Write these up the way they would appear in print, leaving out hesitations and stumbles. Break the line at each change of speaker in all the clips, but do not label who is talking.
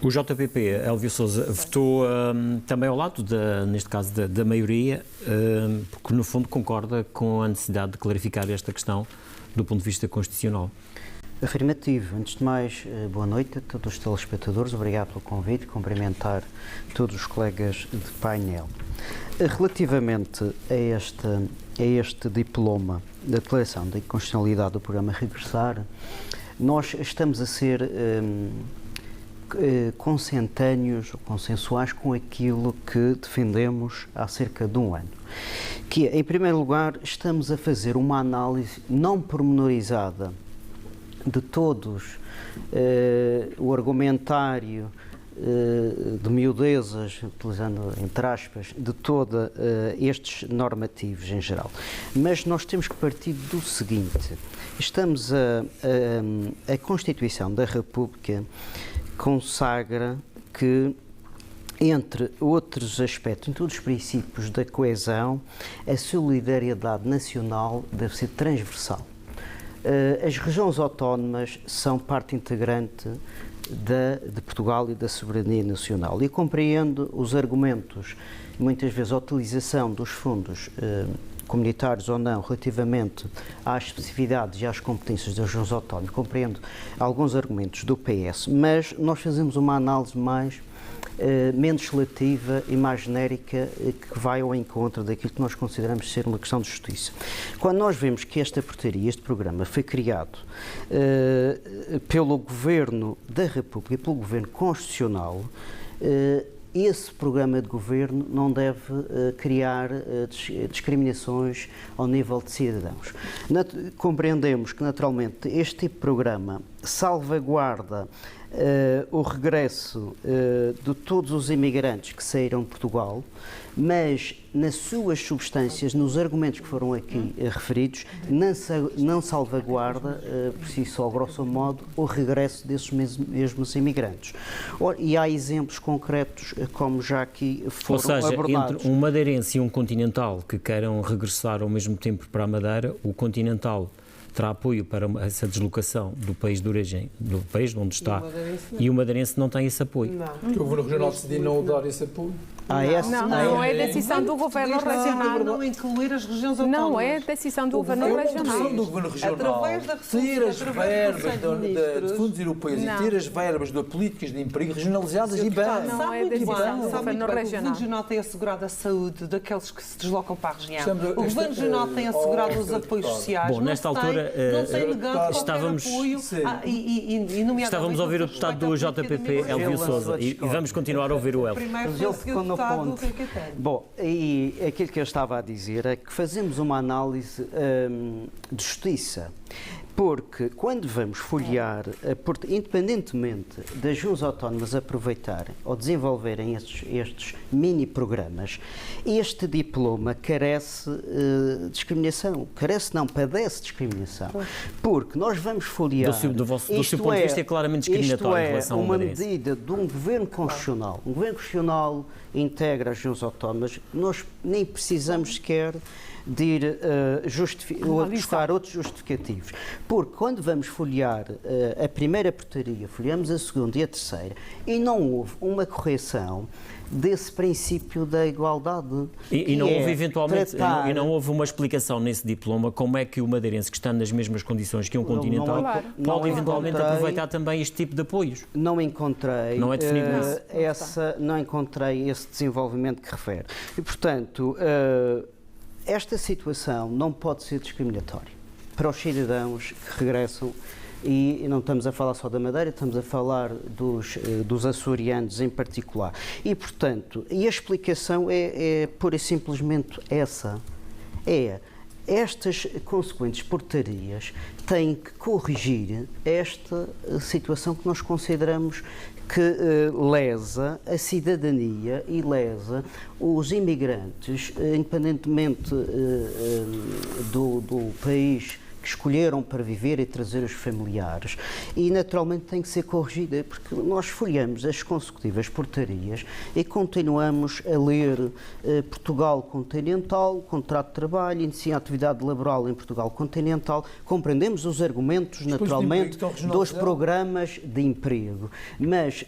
O JPP, Elvio Sousa, votou também ao lado, neste caso, da maioria, porque no fundo concorda com a necessidade de clarificar esta questão do ponto de vista constitucional.
Afirmativo. Antes de mais, boa noite a todos os telespectadores. Obrigado pelo convite. Cumprimentar todos os colegas de painel. Relativamente a este diploma da declaração de inconstitucionalidade do programa Regressar, nós estamos a ser consentâneos ou consensuais com aquilo que defendemos há cerca de um ano. Que é, em primeiro lugar, estamos a fazer uma análise não pormenorizada de todos o argumentário de miudezas, utilizando entre aspas, de todos estes normativos em geral. Mas nós temos que partir do seguinte: a Constituição da República consagra que, entre outros aspectos, entre todos os princípios da coesão, a solidariedade nacional deve ser transversal. As regiões autónomas são parte integrante de Portugal e da soberania nacional. E compreendo os argumentos, muitas vezes a utilização dos fundos comunitários ou não, relativamente às especificidades e às competências das regiões autónomas. Compreendo alguns argumentos do PS, mas nós fazemos uma análise menos seletiva e mais genérica, que vai ao encontro daquilo que nós consideramos ser uma questão de justiça. Quando nós vemos que esta portaria, este programa, foi criado pelo Governo da República, pelo Governo Constitucional, esse programa de governo não deve criar discriminações ao nível de cidadãos. Compreendemos que, naturalmente, este tipo de programa salvaguarda o regresso de todos os imigrantes que saíram de Portugal, mas nas suas substâncias, nos argumentos que foram aqui referidos, não salvaguarda, por si só, grosso modo, o regresso desses mesmos imigrantes. E há exemplos concretos, como já aqui foram abordados.
Ou seja, entre um madeirense e um continental que queiram regressar ao mesmo tempo para a Madeira, o continental terá apoio para essa deslocação do país de origem, do país onde está, e o madeirense não tem esse apoio.
Não. Porque o Governo Regional decidiu não dar esse apoio.
Não é decisão do Governo Regional.
Não incluir as regiões autónomas.
Não é decisão do Governo Regional.
A do Governo Regional,
através da
ter as verbas de fundos europeus e ter as verbas de políticas de emprego regionalizadas e bem.
Não é decisão do Governo
O Governo
Regional.
Regional tem assegurado a saúde daqueles que se deslocam para a região. O Governo Regional tem assegurado os apoios sociais.
Bom, nesta altura estávamos a ouvir o deputado do JPP, Elvio Sousa, e vamos continuar a ouvir o Elvio.
Bom, e aquilo que eu estava a dizer é que fazemos uma análise de justiça, porque quando vamos folhear, independentemente das regiões autónomas aproveitarem ou desenvolverem estes mini-programas, este diploma carece de discriminação. Padece discriminação. Porque nós vamos folhear...
Do seu ponto de vista é claramente discriminatório em relação ao madeirense.
Isto é uma medida de um governo constitucional. Um governo constitucional integra as regiões autónomas. Nós nem precisamos sequer de ir buscar outros justificativos. Porque quando vamos folhear a primeira portaria, folheamos a segunda e a terceira, e não houve uma correção desse princípio da igualdade.
E não houve, eventualmente, e não houve uma explicação nesse diploma como é que o madeirense, que está nas mesmas condições que um continental, pode eventualmente aproveitar também este tipo de apoios.
Não encontrei.
Não é definido
não encontrei esse desenvolvimento que refere. E, portanto, esta situação não pode ser discriminatória para os cidadãos que regressam, e não estamos a falar só da Madeira, estamos a falar dos açorianos em particular. E, portanto, a explicação é pura e simplesmente essa. Estas consequentes portarias têm que corrigir esta situação que nós consideramos que lesa a cidadania e lesa os imigrantes, independentemente do país que escolheram para viver e trazer os familiares, e naturalmente tem que ser corrigida, porque nós folheamos as consecutivas portarias e continuamos a ler Portugal continental, contrato de trabalho, inicia a atividade laboral em Portugal continental, compreendemos os argumentos, naturalmente, dos programas de emprego, mas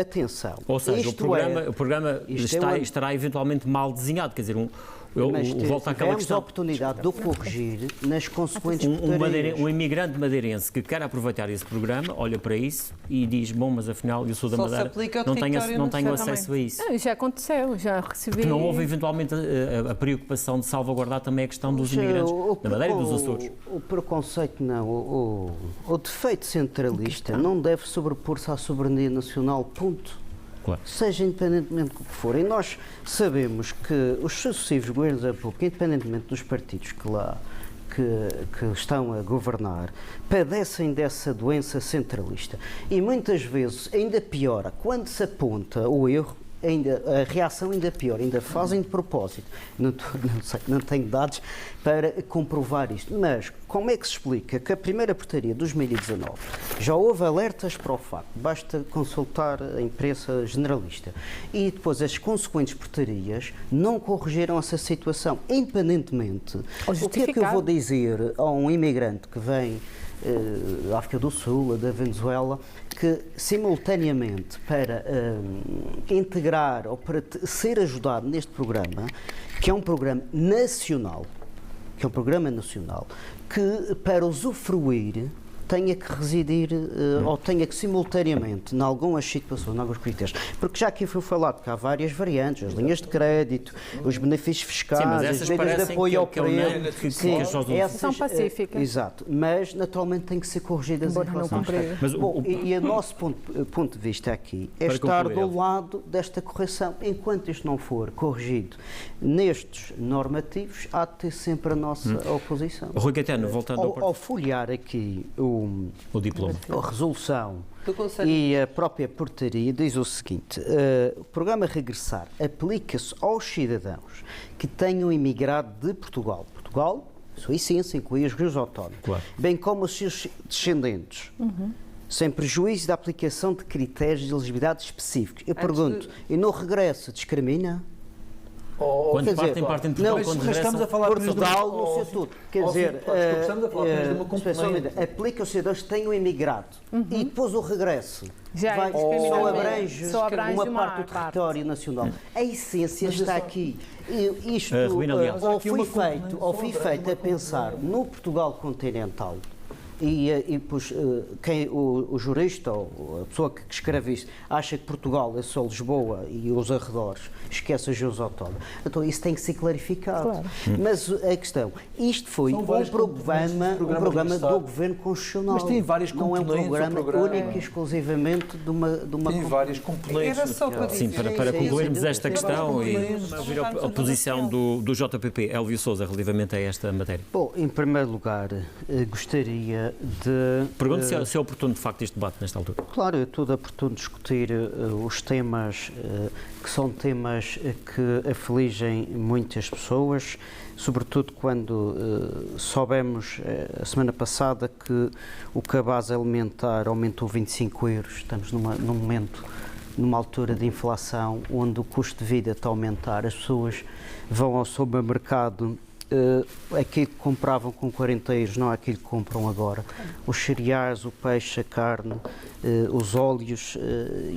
atenção.
Ou seja, o programa estará eventualmente mal desenhado, quer dizer, volta àquela questão.
Tivemos a oportunidade de o corrigir nas consequentes portarias.
Um imigrante madeirense que quer aproveitar esse programa, olha para isso e diz, bom, mas afinal eu sou da Madeira, não tenho acesso a isso.
Não, já aconteceu, já recebi.
Porque não houve eventualmente a preocupação de salvaguardar também a questão dos imigrantes da Madeira e dos Açores.
O preconceito não, o defeito centralista não deve sobrepor-se à soberania nacional, ponto.
Claro.
Seja independentemente do que for. E nós sabemos que os sucessivos governos da República, independentemente dos partidos que estão a governar, padecem dessa doença centralista. E muitas vezes ainda piora, quando se aponta o erro, a reação ainda pior, ainda fazem de propósito. Não tenho dados para comprovar isto. Mas como é que se explica que a primeira portaria de 2019 já houve alertas para o facto, basta consultar a imprensa generalista, e depois as consequentes portarias não corrigiram essa situação, independentemente. O que é que eu vou dizer a um imigrante que vem da África do Sul, da Venezuela, que simultaneamente para integrar ou para ser ajudado neste programa, que é um programa nacional, que para usufruir tenha que residir ou tenha que simultaneamente, em algumas situações, em alguns critérios, porque já aqui foi falado que há várias variantes, as linhas de crédito, os benefícios fiscais, as medidas de apoio ao emprego,
são pacíficas.
Exato, mas naturalmente tem que ser corrigidas em relação. Bom, e o nosso ponto de vista aqui é estar do lado desta correção. Enquanto isto não for corrigido nestes normativos, há de ter sempre a nossa oposição.
Rui Caetano, voltando
ao folhear aqui
o diploma,
a resolução e a própria portaria, diz o seguinte: o programa Regressar aplica-se aos cidadãos que tenham emigrado de Portugal, sua essência inclui os regiões autónomas, claro, bem como os seus descendentes, sem prejuízo da aplicação de critérios de elegibilidade específicos. Eu pergunto, e no regresso discrimina?
Quando partem de Portugal, quando
estamos a falar
Portugal no seu todo. Quer dizer,
estamos a falar de uma componente.
Aplica os cidadãos que tenham emigrado e depois o regresso
só abrange
uma parte do território nacional. A essência está aqui. Isto ou foi feito a pensar no Portugal continental. E pois, o jurista ou a pessoa que escreve isto acha que Portugal é só Lisboa e os arredores, esquece os regiões autónomas. Então isso tem que ser clarificado. Claro. Mas a questão, isto foi um programa do Governo Constitucional.
Mas tem várias componentes.
Não é um programa único e exclusivamente de uma
tem várias componentes.
Era só para dizer.
Sim, para concluirmos esta questão e ouvir a posição do JPP, Elvio Sousa, relativamente a esta matéria.
Bom, em primeiro lugar, gostaria de...
Pergunto se é oportuno, de facto, este debate nesta altura.
Claro, é tudo oportuno discutir os temas que são temas que afligem muitas pessoas, sobretudo quando soubemos a semana passada que o cabaz alimentar aumentou 25 euros. Estamos num momento, numa altura de inflação, onde o custo de vida está a aumentar. As pessoas vão ao supermercado, aquilo que compravam com 40 euros não é aquilo que compram agora. Os cereais, o peixe, a carne, os óleos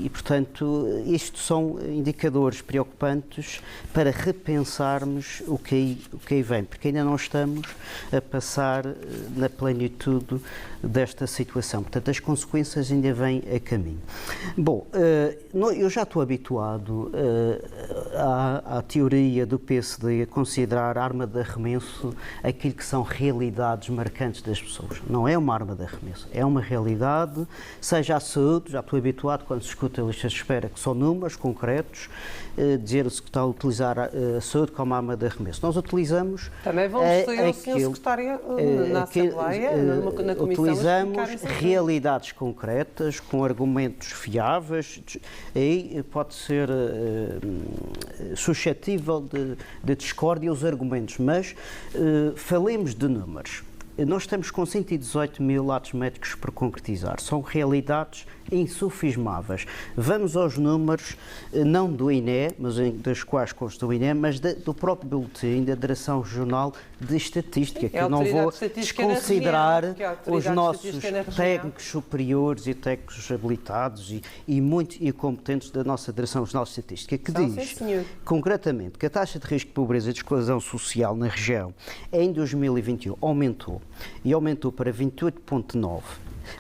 e, portanto, isto são indicadores preocupantes para repensarmos o que aí vem, porque ainda não estamos a passar na plenitude desta situação. Portanto, as consequências ainda vêm a caminho. Bom, eu já estou habituado à teoria do PSD a considerar arma de arremesso aquilo que são realidades marcantes das pessoas. Não é uma arma de arremesso, é uma realidade, seja a saúde, já estou habituado quando se escuta listas de espera que são números concretos, dizer-se que está a utilizar a saúde como arma de arremesso. Nós utilizamos...
Também vamos sair ao Sr. Secretário na Assembleia, na Comissão...
Utilizamos realidades concretas, com argumentos fiáveis, e pode ser suscetível de discórdia os argumentos, mas falemos de números. nós estamos com 118 mil atos médicos por concretizar. São realidades insufismáveis. Vamos aos números, não do INE, mas das quais consta o INE, mas do próprio boletim da Direção Regional de Estatística, que eu não vou desconsiderar os nossos técnicos superiores e técnicos habilitados e competentes da nossa Direção Regional de Estatística, que diz, concretamente, que a taxa de risco de pobreza e de exclusão social na região em 2021 aumentou, e aumentou para 28,9%.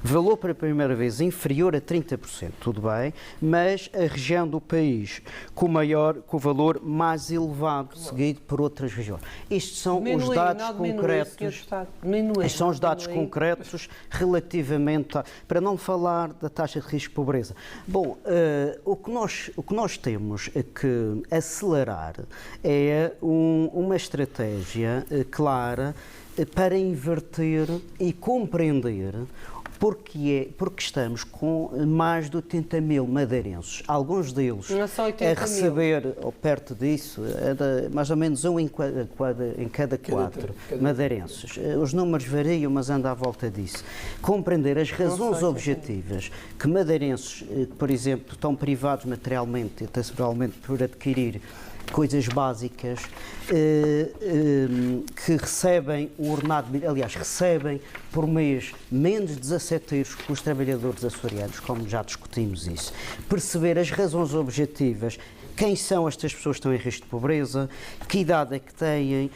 Valor para a primeira vez inferior a 30%, tudo bem, mas a região do país com o valor mais elevado, seguido por outras regiões. Estes são os dados concretos. Estes são os dados concretos relativamente para não falar da taxa de risco de pobreza. Bom, o que nós temos que acelerar é uma estratégia clara para inverter e compreender porque estamos com mais de 80 mil madeirenses, alguns deles a receber, ou perto disso, mais ou menos um em cada quatro madeirenses. Os números variam, mas anda à volta disso. Compreender as razões objetivas que madeirenses, por exemplo, estão privados materialmente e temporalmente por adquirir coisas básicas, que recebem o ordenado, aliás, recebem por mês menos de 17 euros que os trabalhadores açorianos, como já discutimos isso. Perceber as razões objetivas, quem são estas pessoas que estão em risco de pobreza, que idade é que têm,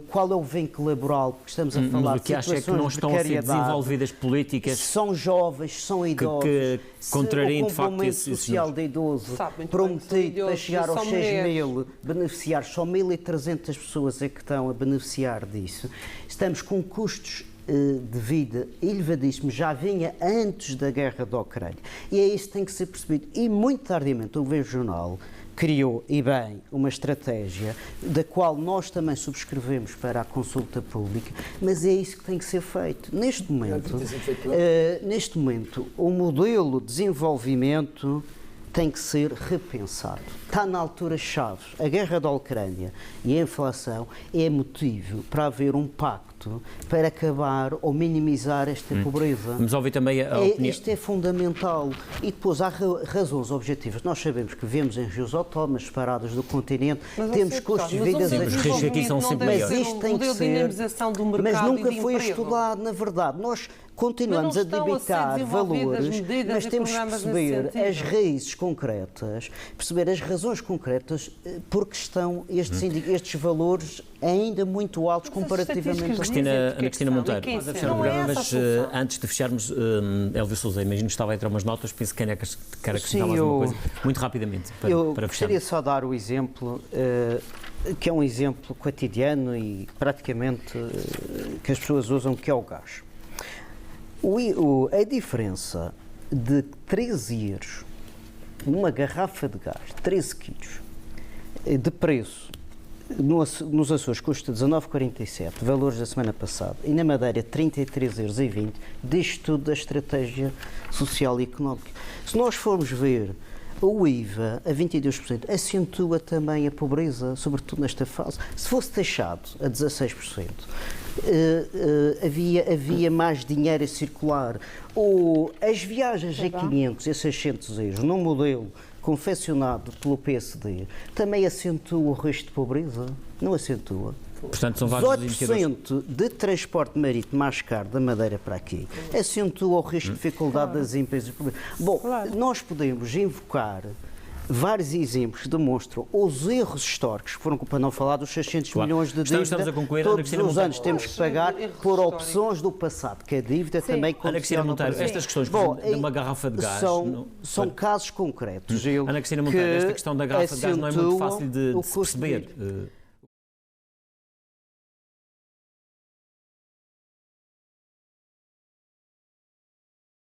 qual é o vínculo laboral, porque estamos a falar de situações de precariedade.
Que não estão a ser desenvolvidas políticas.
São jovens, são idosos.
Que contrariem de facto esse
social de idoso prometido para chegar aos 6 mil beneficiários, só 1.300 pessoas é que estão a beneficiar disso. Estamos com custos de vida elevadíssimo, já vinha antes da guerra da Ucrânia. E é isso que tem que ser percebido. E muito tardiamente o Governo Regional criou, e bem, uma estratégia da qual nós também subscrevemos para a consulta pública, mas é isso que tem que ser feito. Neste momento, o modelo de desenvolvimento tem que ser repensado. Está na altura-chave. A guerra da Ucrânia e a inflação é motivo para haver um pacto para acabar ou minimizar esta pobreza.
Vamos ouvir também a opinião.
Isto é fundamental. E depois há razões objetivas. Nós sabemos que vivemos em regiões autónomas separadas do continente, temos custos de vida...
Os riscos aqui são sempre maiores.
Mas isto tem que ser... Mas nunca foi estudado, na verdade. Nós continuamos a debitar valores, mas temos que perceber as raízes concretas, perceber as razões concretas porque estão estes valores ainda muito altos comparativamente aos
Ana Cristina Monteiro, vamos a fechar o programa, mas antes de fecharmos, Elvio Sousa, imagino que estava a entrar umas notas, penso que quer acrescentar mais uma coisa, muito rapidamente, para fecharmos.
Eu gostaria só de dar o exemplo, que é um exemplo cotidiano e praticamente que as pessoas usam, que é o gás. A diferença de 13 euros numa garrafa de gás, 13 quilos, de preço, nos Açores custa 19,47, valores da semana passada, e na Madeira 33,20 euros, diz tudo da estratégia social e económica. Se nós formos ver, o IVA a 22% acentua também a pobreza, sobretudo nesta fase. Se fosse taxado a 16%, havia mais dinheiro a circular. As viagens a 500 e 600 euros, num modelo confeccionado pelo PSD, também acentua o risco de pobreza? Não acentua.
Portanto, são vários
18% de transporte marítimo mais caro da Madeira para aqui acentua o risco de dificuldade das empresas. Bom, nós podemos invocar vários exemplos que demonstram os erros históricos, que foram, para não falar dos 600 milhões de dívida,
estamos a concluir,
todos os anos temos que pagar por opções do passado, que a dívida também condiciona.
Ana Cristina Monteiro, estas questões de uma garrafa de gás...
São casos concretos.
Ana Cristina Monteiro, esta questão da garrafa de gás não é muito fácil de se perceber.